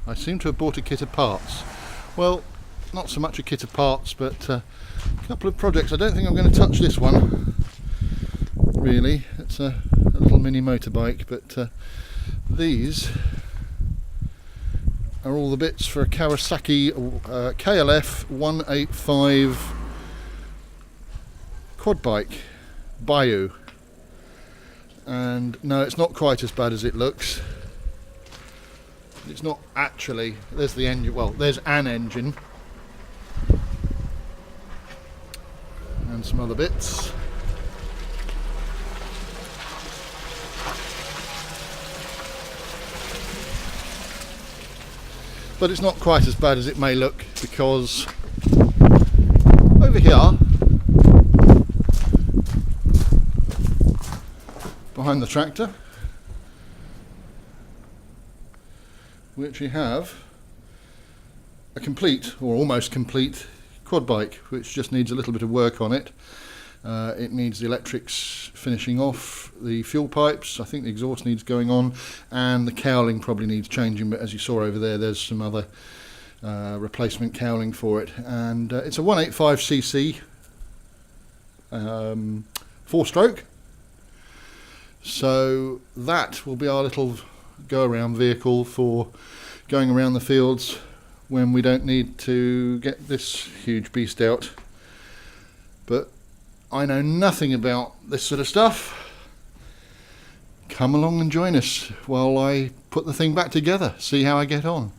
I seem to have bought a kit of parts. Well, not so much a kit of parts, but a couple of projects. I don't think I'm going to touch this one, really. It's a little mini motorbike, but these are all the bits for a Kawasaki KLF185 quad bike, Bayou. And no, it's not quite as bad as it looks. It's not actually. There's the engine. Well, there's an engine and some other bits. But it's not quite as bad as it may look, because over here, behind the tractor, we actually have a complete, or almost complete, quad bike, which just needs a little bit of work on it. It needs the electrics finishing off, the fuel pipes, I think the exhaust needs going on, and the cowling probably needs changing, but as you saw over there, there's some other replacement cowling for it. And it's a 185cc 4-stroke, so that will be our little go-around vehicle for going around the fields when we don't need to get this huge beast out. But I know nothing about this sort of stuff. Come along and join us while I put the thing back together, see how I get on.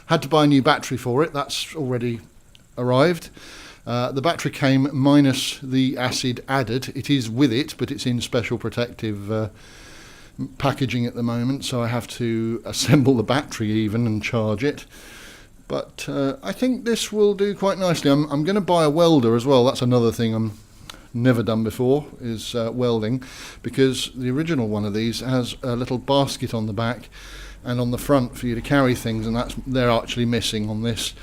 Had to buy a new battery for it, that's already arrived. The battery came minus the acid added. It is with it, but it's in special protective packaging at the moment, so I have to assemble the battery even and charge it. But I think this will do quite nicely. I'm going to buy a welder as well. That's another thing I'm never done before, is welding, because the original one of these has a little basket on the back and on the front for you to carry things, and they're actually missing on this.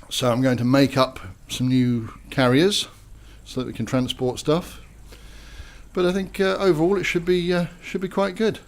So I'm going to make up some new carriers so that we can transport stuff. But I think overall it should be quite good.